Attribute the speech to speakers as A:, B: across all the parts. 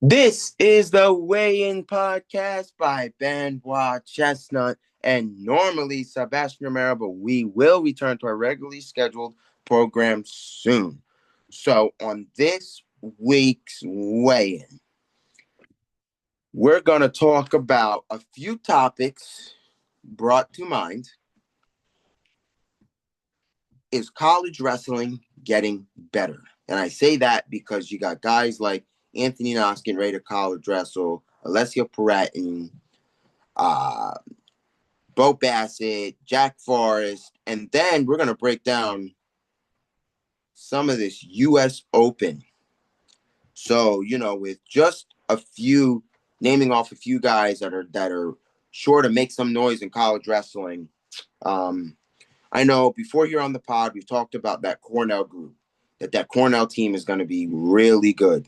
A: This is the Weigh-In Podcast by Benoit Chestnut and normally Sebastian Romero, but we will return to our regularly scheduled program soon. So, on this week's Weigh-In, we're going to talk about a few topics brought to mind. Is college wrestling getting better? And I say that because you got guys like Anthony Knox getting ready to college wrestle, Alessio Perret, uh, Bo Bassett, Jack Forrest, and then we're going to break down some of this U.S. Open. So, with just a few, naming off a few guys that are sure to make some noise in college wrestling. I know before here on the pod, we've talked about that Cornell group, that Cornell team is going to be really good.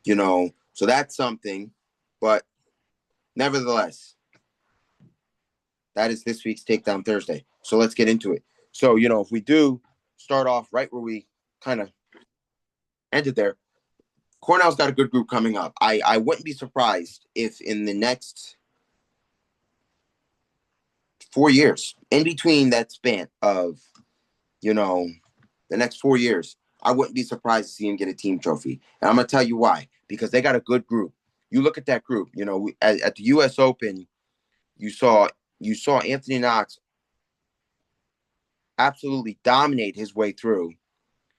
A: So that's something. But nevertheless, that is this week's Takedown Thursday. So let's get into it. So, if we do start off right where we kind of ended there, Cornell's got a good group coming up. I wouldn't be surprised if in the next 4 years, in between that span of, the next 4 years, I wouldn't be surprised to see him get a team trophy. And I'm going to tell you why. Because they got a good group. You look at that group, at the U.S. Open, you saw Anthony Knox absolutely dominate his way through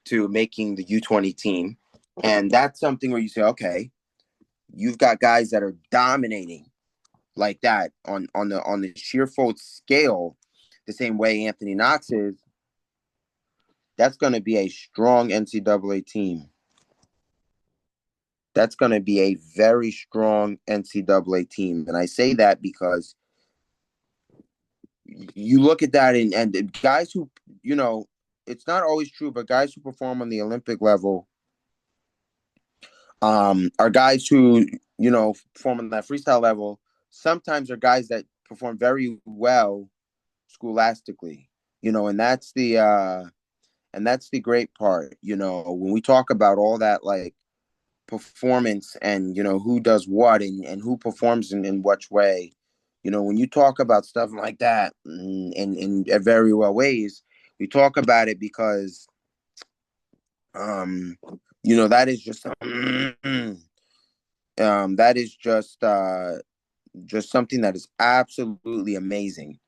A: to making the U20 team. And that's something where you say, okay, you've got guys that are dominating like that on the sheer fold scale, the same way Anthony Knox is. That's going to be a strong NCAA team. That's going to be a very strong NCAA team. And I say that because you look at that and guys who, it's not always true, but guys who perform on the Olympic level are guys who, perform on that freestyle level. Sometimes are guys that perform very well scholastically, and that's the great part, when we talk about all that, like, performance and, who does what and who performs in which way. When you talk about stuff like that in very well ways, we talk about it because, that is just, that is just something that is absolutely amazing,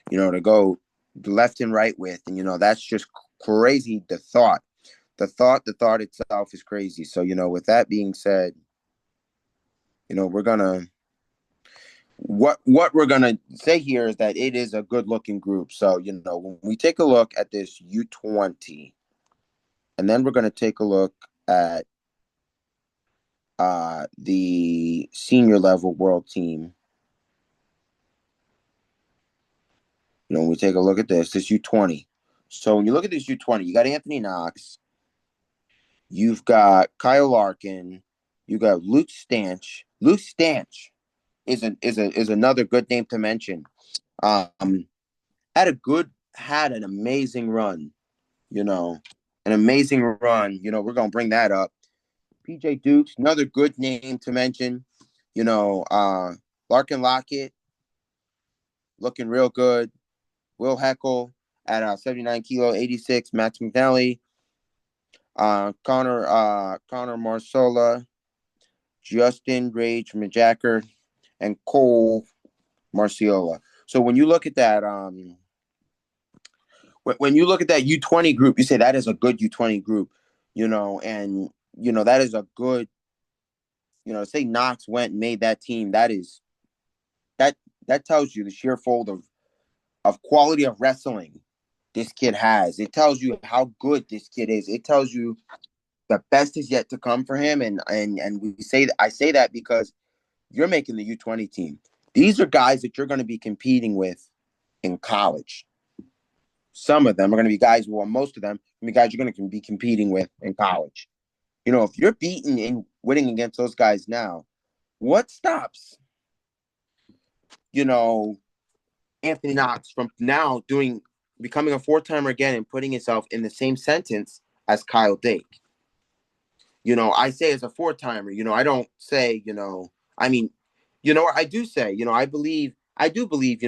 A: to go left and right with. And, that's just crazy. The thought itself is crazy. So, with that being said, we're gonna what we're gonna say here is that it is a good looking group. So, when we take a look at this U20, and then we're gonna take a look at the senior level world team. When we take a look at this U20. So when you look at this U20, you got Anthony Knox, you've got Kyle Larkin, you got Luke Stanch. Luke Stanch is another good name to mention. Had an amazing run, an amazing run. We're gonna bring that up. PJ Dukes, another good name to mention. Larkin Lockett, looking real good. Will Heckle at 79 kilo, 86. Max McNally, Connor Marsola, Justin Rage Majacker, and Cole Marciola. So when you look at that, when you look at that U20 group, you say that is a good U20 group, and that is a good, say Knox went and made that team. That tells you the sheer fold of quality of wrestling this kid has. It tells you how good this kid is. It tells you the best is yet to come for him. And I say that because you're making the U20 team. These are guys that you're going to be competing with in college. Some of them are going to be guys, most of them are going to be guys you're going to be competing with in college. If you're beating and winning against those guys now, what stops, Anthony Knox from now becoming a four-timer again and putting himself in the same sentence as Kyle Dake? I say as a four-timer, I don't say, I mean, I do say, I do believe,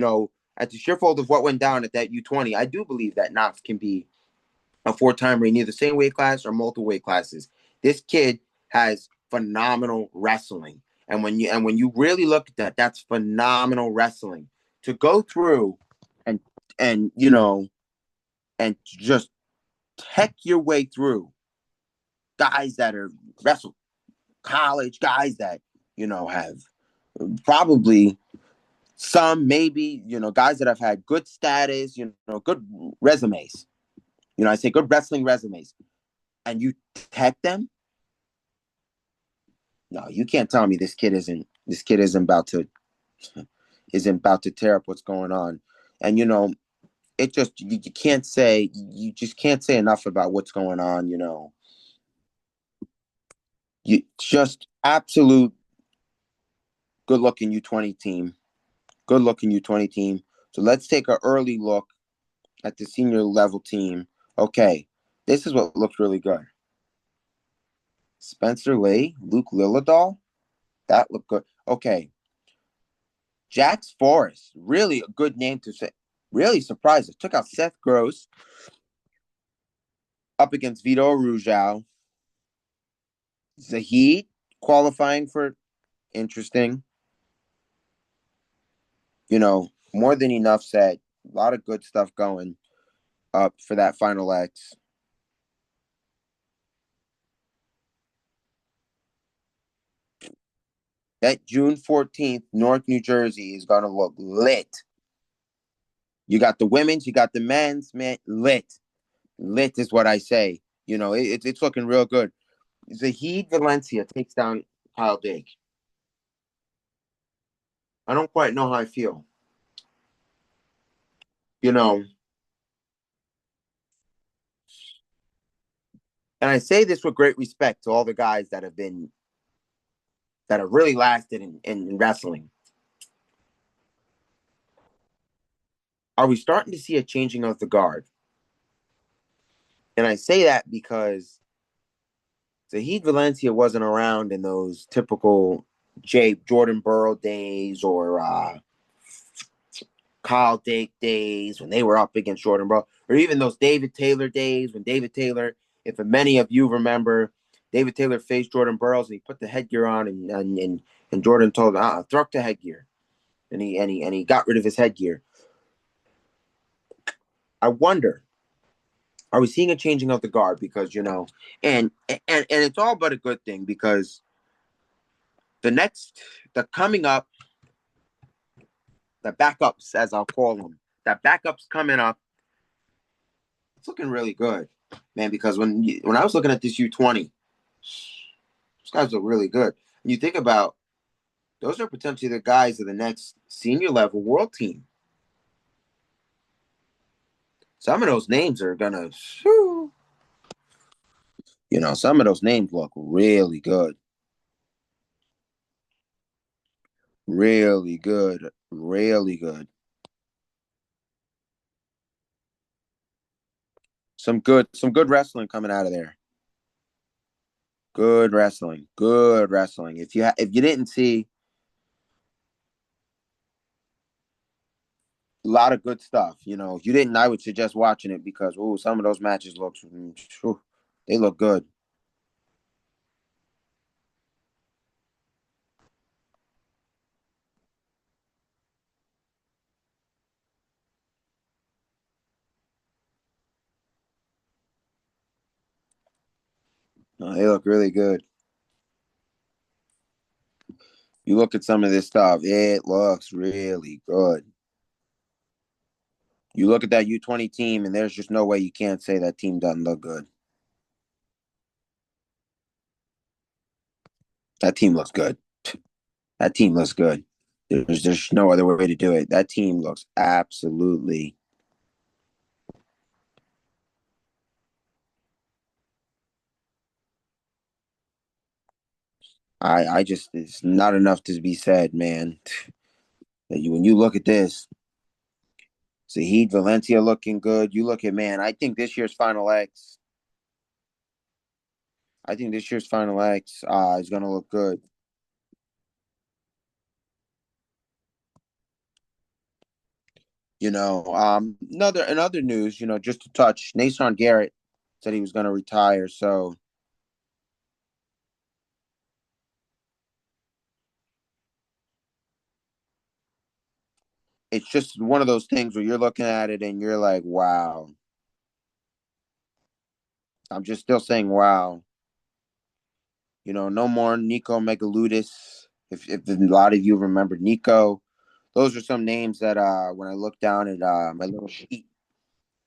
A: at the sheerfold of what went down at that U20, I do believe that Knox can be a four-timer in either same weight class or multiple weight classes. This kid has phenomenal wrestling. And when you really look at that, that's phenomenal wrestling. To go through and and and just tech your way through guys that are wrestle college, guys that, have probably some, maybe, guys that have had good status, good resumes. I say good wrestling resumes. And you tech them. No, you can't tell me this kid isn't about to tear up what's going on. And it just you just can't say enough about what's going on. You just absolute good looking U20 team. Good looking U20 team. So let's take an early look at the senior level team. Okay, this is what looked really good. Spencer Lee, Luke Lilladall, that looked good. Okay, Jax Forrest, really a good name to say. Really surprised. It took out Seth Gross up against Vito Arujau. Zahid qualifying for interesting. More than enough said. A lot of good stuff going up for that final X. That June 14th, North New Jersey is going to look lit. You got the women's, you got the men's, man, lit. Lit is what I say. It's looking real good. Zahid Valencia takes down Kyle Dake. I don't quite know how I feel. And I say this with great respect to all the guys that have really lasted in wrestling. Are we starting to see a changing of the guard? And I say that because Zahid Valencia wasn't around in those typical Jordan Burrow days or Kyle Dake days when they were up against Jordan Burrow, or even those David Taylor days when David Taylor, if many of you remember, David Taylor faced Jordan Burroughs and he put the headgear on and Jordan told him, throw the headgear. And he got rid of his headgear. I wonder, are we seeing a changing of the guard? Because, and it's all but a good thing because the coming up, the backups, as I'll call them, that backups coming up, it's looking really good, man, because when I was looking at this U20, those guys look really good. And you think about, those are potentially the guys of the next senior level world team. Some of those names are going to, some of those names look really good. Really good. Really good. Some good wrestling coming out of there. Good wrestling. Good wrestling. If you didn't see a lot of good stuff, if you didn't, I would suggest watching it because some of those matches they look good. No, they look really good. You look at some of this stuff, it looks really good. You look at that U20 team, and there's just no way you can't say that team doesn't look good. That team looks good. That team looks good. There's no other way to do it. That team looks absolutely. I just, it's not enough to be said, man. When you look at this, Zahid Valencia looking good. You look at, man, I think this year's Final X, I think this year's Final X is going to look good. In other news, just to touch, Nason Garrett said he was going to retire. So it's just one of those things where you're looking at it and you're like, wow. I'm just still saying, wow. No more Nico Megaludis. If a lot of you remember Nico, those are some names that when I look down at my little sheet,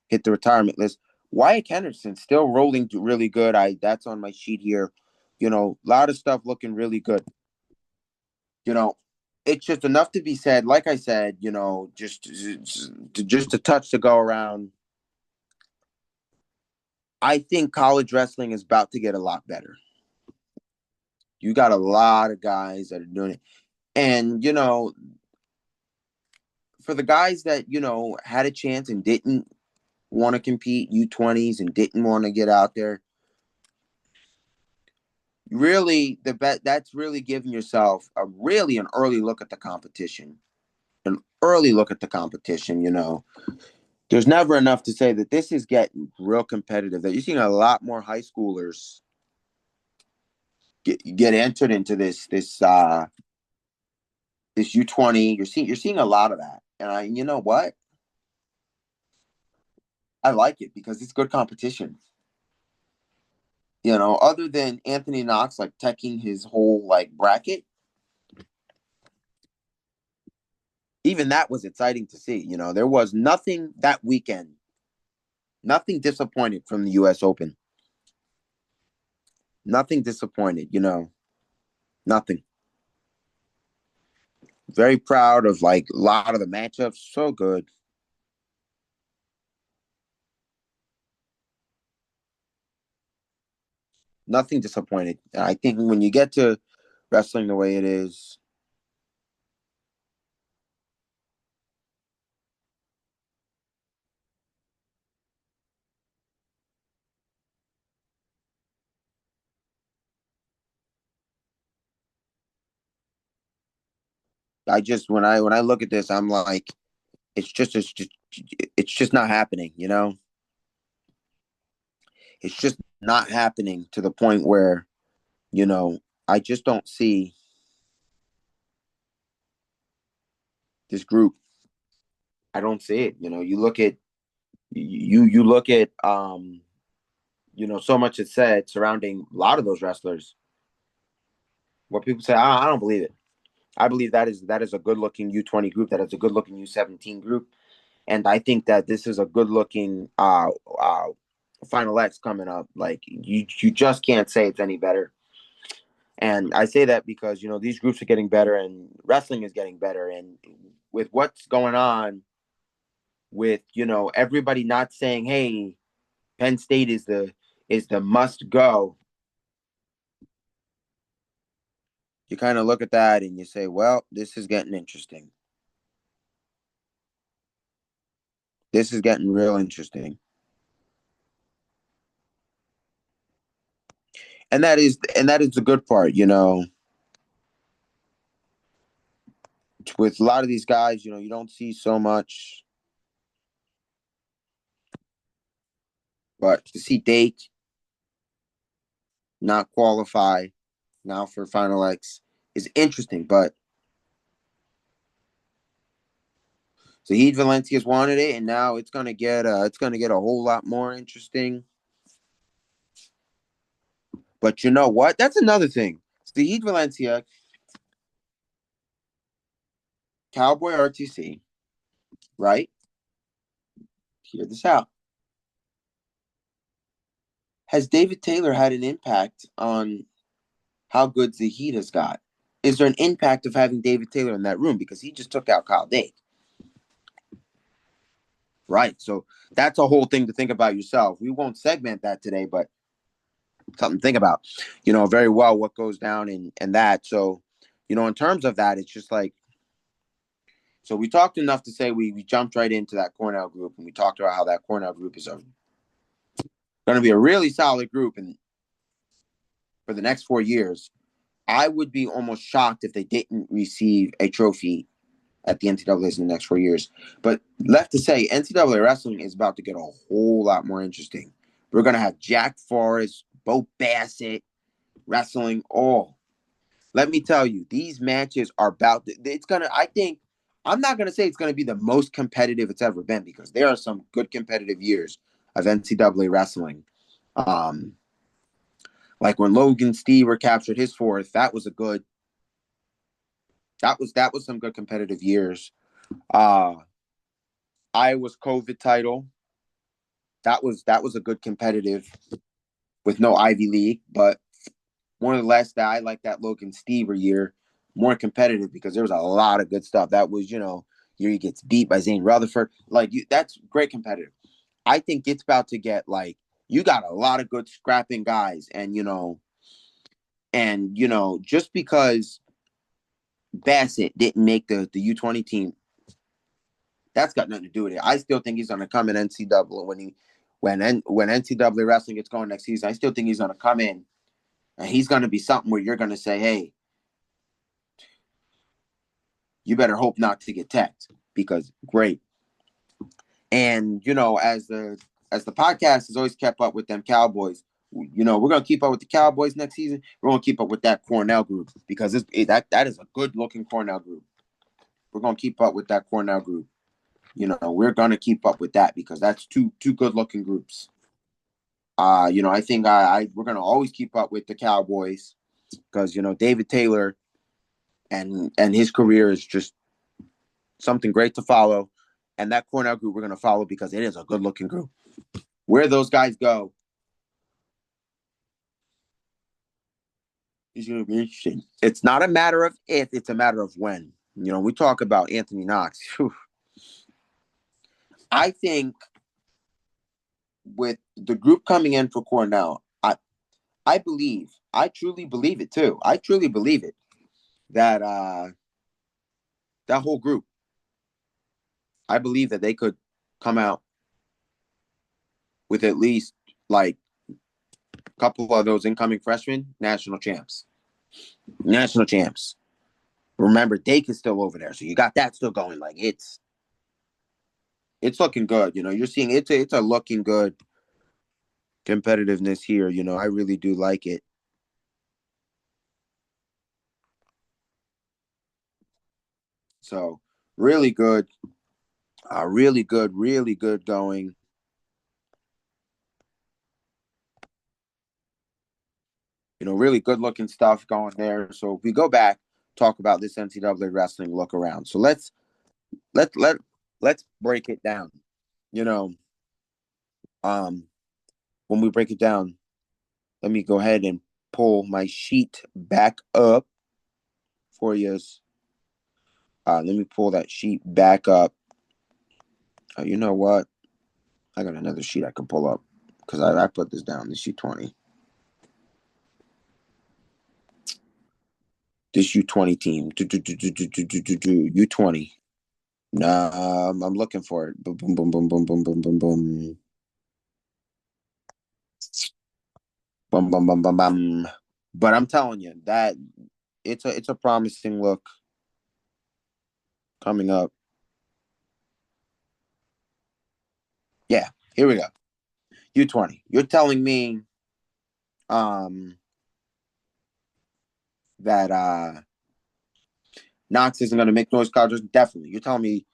A: hit the retirement list. Wyatt Henderson still rolling really good. That's on my sheet here. A lot of stuff looking really good. You know, it's just enough to be said. Like I said, just a touch to go around. I think college wrestling is about to get a lot better. You got a lot of guys that are doing it. And, for the guys that, had a chance and didn't want to compete, U20s, and didn't want to get out there, really, that's really giving yourself an early look at the competition. An early look at the competition, There's never enough to say that this is getting real competitive, that you're seeing a lot more high schoolers get entered into this U20. You're seeing a lot of that. And you know what? I like it because it's good competition. Other than Anthony Knox like teching his whole like bracket, even that was exciting to see. There was nothing that weekend, nothing disappointed from the US Open. Nothing disappointed, nothing. Very proud of like a lot of the matchups. So good. Nothing disappointed. I think when you get to wrestling the way it is, when I look at this, I'm like, it's just not happening. It's just not happening to the point where I just don't see this group. I don't see it. You look at so much is said surrounding a lot of those wrestlers. What people say, I don't believe it. I believe that is a good looking U20 group. That is a good looking U17 group, and I think that this is a good looking Final X coming up. Like you just can't say it's any better. And I say that because these groups are getting better and wrestling is getting better, and with what's going on with everybody not saying, hey, Penn State is the must go. You kind of look at that and you say, well, this is getting interesting. This is getting real interesting. And that is the good part, with a lot of these guys, you don't see so much, but to see Dake not qualify now for Final X is interesting. But Zahid Valencia's wanted it, and now it's gonna get a whole lot more interesting. But you know what? That's another thing. Zahid Valencia, Cowboy RTC, right? Hear this out. Has David Taylor had an impact on how good Zahid has got? Is there an impact of having David Taylor in that room? Because he just took out Kyle Dake. Right. So that's a whole thing to think about yourself. We won't segment that today, but something to think about. Very well what goes down in that. So, in terms of that, it's just like, so we talked enough to say we jumped right into that Cornell group, and we talked about how that Cornell group is going to be a really solid group. And for the next 4 years, I would be almost shocked if they didn't receive a trophy at the NCAAs in the next 4 years. But left to say, NCAA wrestling is about to get a whole lot more interesting. We're going to have Jack Forrest, Bo Bassett wrestling. Oh, let me tell you, these matches are about to, it's going to, I think, I'm not going to say it's going to be the most competitive it's ever been because there are some good competitive years of NCAA wrestling. Like when Logan Stever captured his fourth, that was some good competitive years. Iowa's COVID title, that was a good competitive with no Ivy League, but more or less that I like that Logan Stever year more competitive because there was a lot of good stuff. That was, year he gets beat by Zane Rutherford. That's great competitive. I think it's about to get you got a lot of good scrapping guys, and just because Bassett didn't make the U20 team, that's got nothing to do with it. I still think he's going to come in NCAA when NCAA wrestling gets going next season. I still think he's going to come in, and he's going to be something where you're going to say, "Hey, you better hope not to get teched," because great. And as the podcast has always kept up with them Cowboys, we're going to keep up with the Cowboys next season. We're going to keep up with that Cornell group because that is a good looking Cornell group. We're going to keep up with that Cornell group. We're going to keep up with that because that's two good looking groups. I think we're going to always keep up with the Cowboys because David Taylor and his career is just something great to follow. And that Cornell group we're going to follow because it is a good looking group. Where those guys go is going to be interesting. It's not a matter of if, it's a matter of when. We talk about Anthony Knox. Whew. I think with the group coming in for Cornell, I truly believe it too. I truly believe it that that whole group, I believe that they could come out with at least a couple of those incoming freshmen national champs. Remember, Dake is still over there, so you got that still going. It's looking good. You're seeing it's a looking good competitiveness here. I really do like it. So really good, really good going. Really good looking stuff going there. So if we go back, talk about this NCAA wrestling look around. So let's break it down. When we break it down, let me go ahead and pull my sheet back up for you. Let me pull that sheet back up. You know what? I got another sheet I can pull up because I put this down. This sheet 20. This U20 team. U20. Nah, I'm looking for it. Boom, boom, boom, boom, boom, boom, boom, boom, boom. Bum, bum, bum, bum, bum. But I'm telling you that it's a promising look coming up. Yeah, here we go. U20. You're telling me that Knox isn't going to make noise college wrestlers? Definitely. You're telling me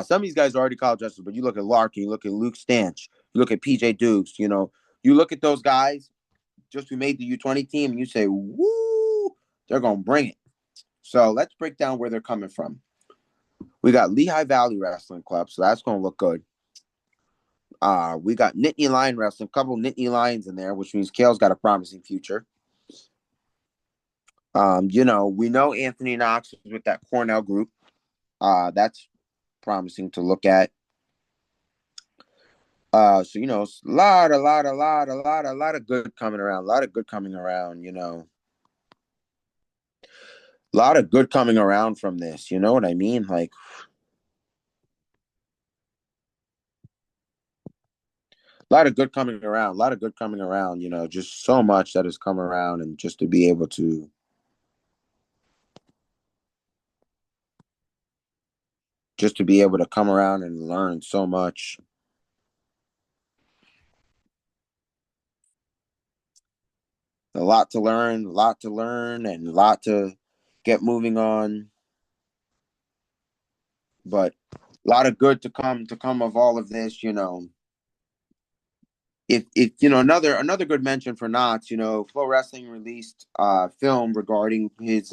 A: some of these guys are already college wrestlers, but you look at Larkin, you look at Luke Stanch, you look at PJ Dukes, you look at those guys just who made the U20 team, and you say, woo, they're going to bring it. So let's break down where they're coming from. We got Lehigh Valley Wrestling Club, so that's going to look good. We got Nittany Lion Wrestling, a couple Nittany Lions in there, which means Kale's got a promising future. We know Anthony Knox is with that Cornell group. That's promising to look at. So a lot of good coming around. A lot of good coming around. A lot of good coming around from this. You know what I mean? A lot of good coming around. A lot of good coming around. Just so much that has come around, and just to be able to come around and learn so much. A lot to learn, and a lot to get moving on. But a lot of good to come of all of this. If another good mention for Knox, Flow Wrestling released film regarding his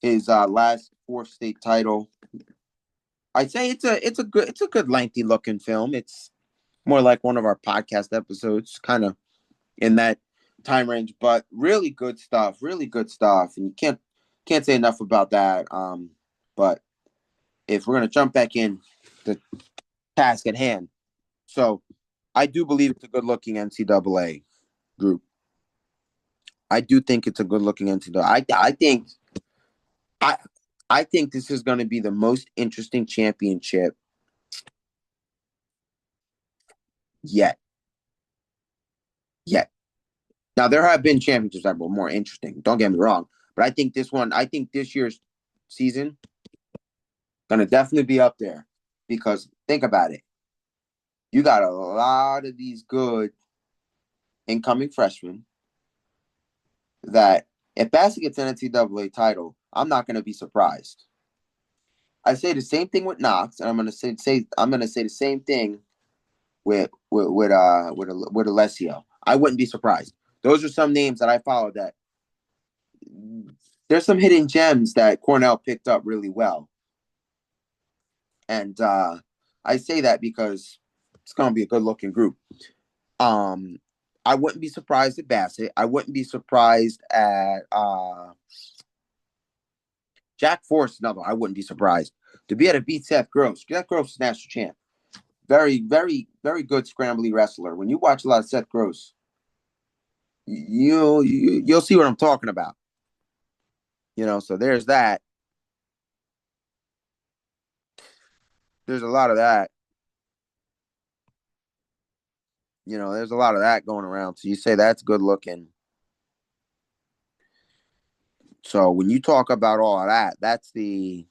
A: last fourth state title. I'd say it's a good lengthy looking film. It's more like one of our podcast episodes, kind of in that time range, but really good stuff. Really good stuff, and you can't say enough about that. But if we're gonna jump back in the task at hand, so I do believe it's a good looking NCAA group. I do think it's a good looking NCAA. I I think this is going to be the most interesting championship yet. Yet. Now there have been championships that were more interesting. Don't get me wrong, but I think this year's season going to definitely be up there because think about it. You got a lot of these good incoming freshmen that if Bassett gets an NCAA title, I'm not going to be surprised. I say the same thing with Knox, and I'm going to say the same thing with Alessio. I wouldn't be surprised. Those are some names that I follow that there's some hidden gems that Cornell picked up really well. And I say that because it's going to be a good looking group. I wouldn't be surprised at Bassett. I wouldn't be surprised at Jack Forrest. Another, I wouldn't be surprised to be able to beat Seth Gross. Seth Gross is national champ. Very, very, very good scrambly wrestler. When you watch a lot of Seth Gross, you'll see what I'm talking about. So there's that. There's a lot of that. There's a lot of that going around. So you say that's good looking. So when you talk about all of that, that's the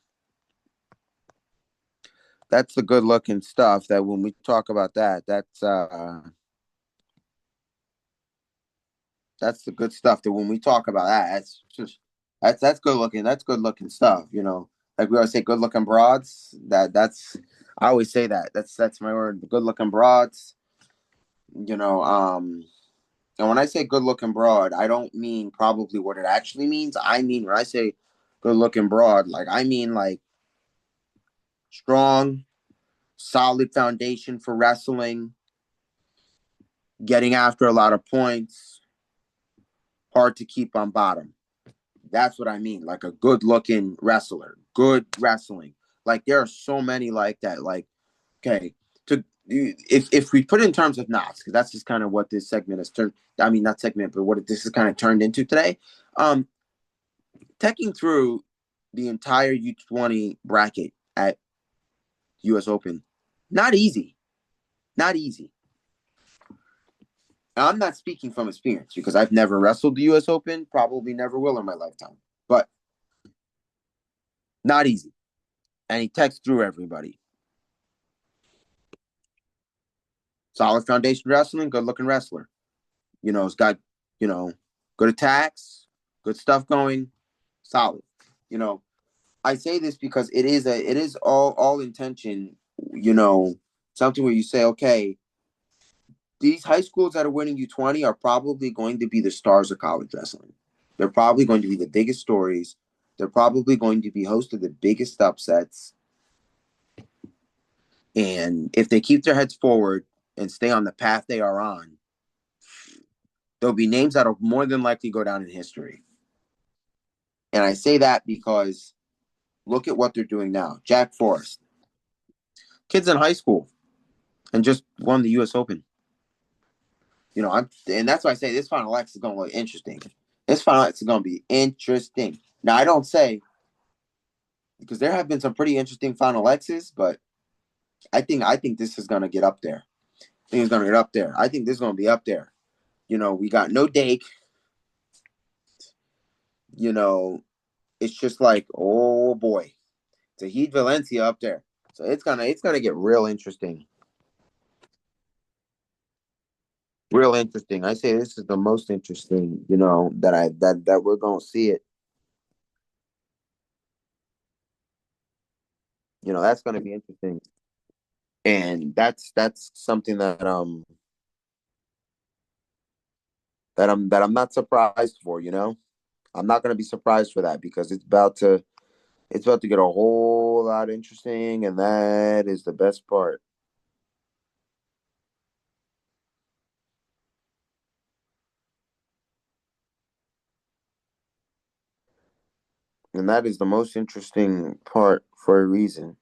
A: good looking stuff. That when we talk about that, that's the good stuff. That when we talk about that, that's good looking. That's good looking stuff. Like we always say, good looking broads. I always say that. That's my word. Good looking broads. And when I say good looking broad, I don't mean probably what it actually means. I mean when I say good looking broad, like I mean like strong, solid foundation for wrestling, getting after a lot of points, hard to keep on bottom. That's what I mean. Like a good looking wrestler, good wrestling. Like there are so many like that. Like, okay, if we put it in terms of Knox, because that's just kind of what this segment has turned. I mean, not segment, but what this is kind of turned into today. Taking through the entire U20 bracket at U.S. Open, not easy. Not easy. Now, I'm not speaking from experience because I've never wrestled the U.S. Open, probably never will in my lifetime. But not easy. And he texts through everybody. Solid foundation wrestling, good looking wrestler. It's got, good attacks, good stuff going, solid. I say this because it is all intention, something where you say, okay, these high schools that are winning U20 are probably going to be the stars of college wrestling. They're probably going to be the biggest stories. They're probably going to be host of the biggest upsets. And if they keep their heads forward and stay on the path they are on, there'll be names that'll more than likely go down in history. And I say that because look at what they're doing now. Jack Forrest. Kids in high school and just won the U.S. Open. And that's why I say this Final X is going to look interesting. This Final X is going to be interesting. Now, I don't say, because there have been some pretty interesting Final X's, but I think this is gonna get up there. I think it's gonna get up there. I think this is gonna be up there. We got no Dake. You know, it's just like, oh boy, Zahid Valencia up there. So it's gonna get real interesting. Real interesting. I say this is the most interesting, that we're gonna see it. That's gonna be interesting. And that's something that I'm not surprised for. I'm not gonna be surprised for that because it's about to get a whole lot interesting, and that is the best part. And that is the most interesting part for a reason.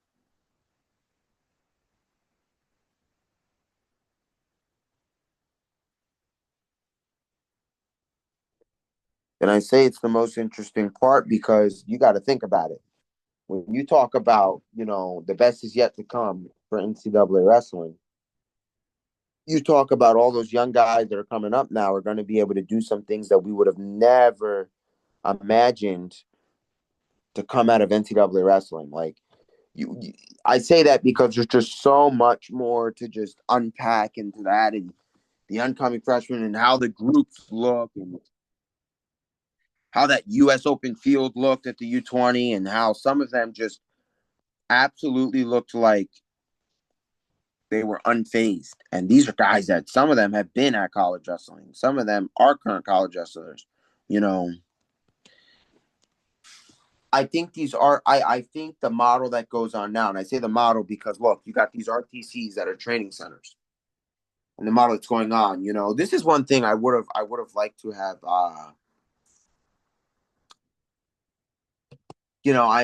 A: And I say it's the most interesting part because you got to think about it. When you talk about, the best is yet to come for NCAA wrestling, you talk about all those young guys that are coming up now are going to be able to do some things that we would have never imagined to come out of NCAA wrestling. Like, I say that because there's just so much more to just unpack into that, and the oncoming freshmen and how the groups look, and how that U.S. Open field looked at the U20, and how some of them just absolutely looked like they were unfazed. And these are guys that some of them have been at college wrestling. Some of them are current college wrestlers. You know, I think the model that goes on now, and I say the model because look, you got these RTCs that are training centers, and the model that's going on. This is one thing I would have liked to have. I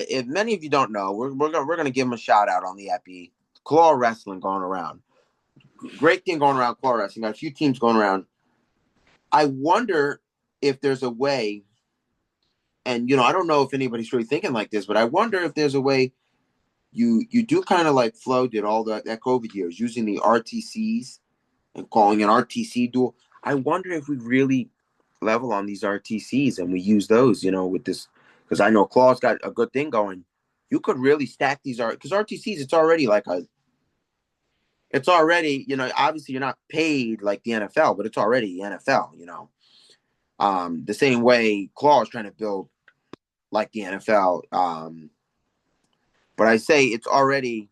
A: if many of you don't know, we're gonna give them a shout out on the Epi. Claw wrestling going around. Great thing going around claw wrestling. Got a few teams going around. I wonder if there's a way, and I don't know if anybody's really thinking like this, but I wonder if there's a way you do kind of like Flo did all that COVID years using the RTCs and calling an RTC duel. I wonder if we really level on these RTCs and we use those, with this, because I know Claw's got a good thing going. You could really stack these because RTCs, it's already, obviously you're not paid like the NFL, but it's already the NFL. The same way Claw is trying to build like the NFL. But I say it's already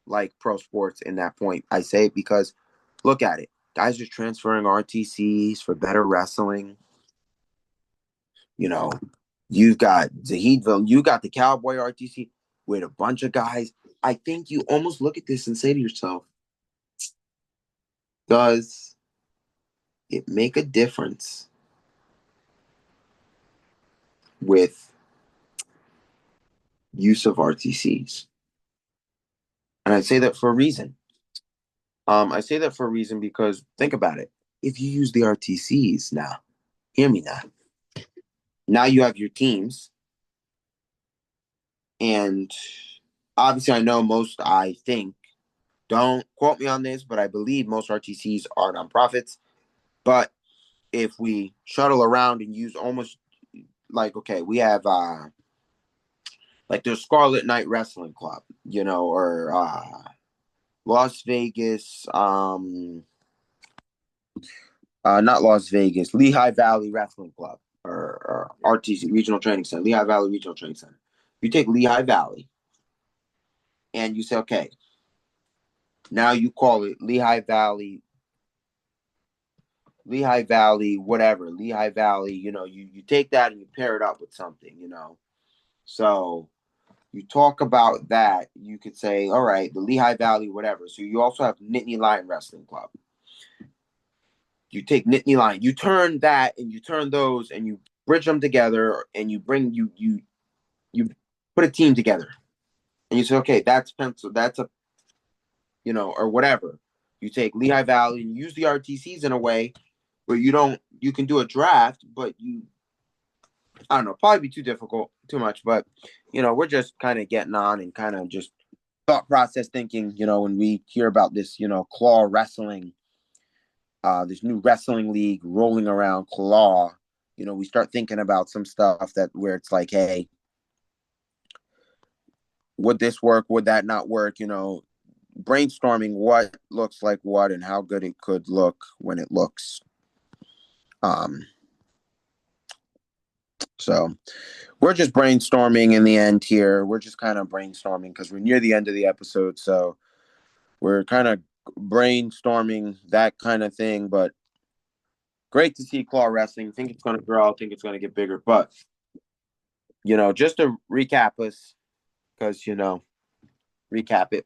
A: like pro sports in that point. I say it because look at it. Guys are transferring RTCs for better wrestling. You know, you've got Zahidville, you got the Cowboy RTC with a bunch of guys. I think you almost look at this and say to yourself, does it make a difference with use of RTCs? And I say that for a reason. I say that for a reason because think about it. If you use the RTCs now, hear me now. Now you have your teams, and obviously, I know most. I think don't quote me on this, but I believe most RTCs are nonprofits. But if we shuttle around and use almost like okay, we have like there's Scarlet Knight Wrestling Club, or Las Vegas, not Las Vegas, Lehigh Valley Wrestling Club, or RTC Regional Training Center, Lehigh Valley Regional Training Center. You take Lehigh Valley and you say, okay, now you call it Lehigh Valley, whatever, Lehigh Valley, you take that and you pair it up with something. So you talk about that, you could say, all right, the Lehigh Valley, whatever. So you also have Nittany Lion Wrestling Club. You take Nittany Lion, you turn that and you turn those and you bridge them together and you bring you put a team together and you say, okay, that's pencil, that's a or whatever. You take Lehigh Valley and use the RTCs in a way where you can do a draft, but I don't know, probably be too difficult, too much, but we're just kind of getting on and kind of just thought process thinking, when we hear about this, claw wrestling, this new wrestling league rolling around claw, we start thinking about some stuff where it's like, hey, would this work? Would that not work? Brainstorming what looks like what and how good it could look when it looks. So we're just brainstorming in the end here. We're just kind of brainstorming because we're near the end of the episode. So we're kind of brainstorming that kind of thing. But great to see claw wrestling. Think it's going to grow. Think it's going to get bigger. But, just to recap us, because, recap it.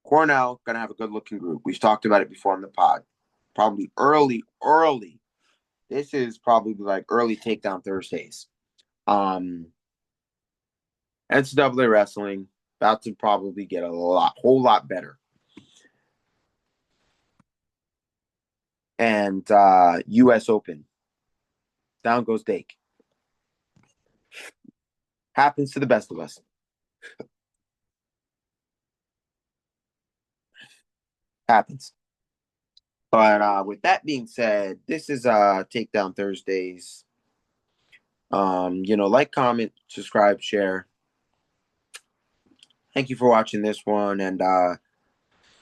A: Cornell going to have a good-looking group. We've talked about it before on the pod. Probably early. This is probably like early Takedown Thursdays. NCAA wrestling about to probably get whole lot better. And U.S. Open. Down goes Dake. Happens to the best of us. Happens. But with that being said, this is Takedown Thursdays. Like, comment, subscribe, share. Thank you for watching this one. And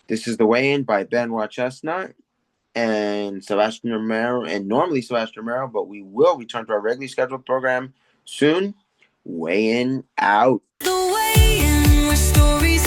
A: this is The Weigh-In by Benoit Chestnut and Sebastian Romero. And normally Sebastian Romero, but we will return to our regularly scheduled program soon. Weigh-In out.
B: The Weigh-In, where stories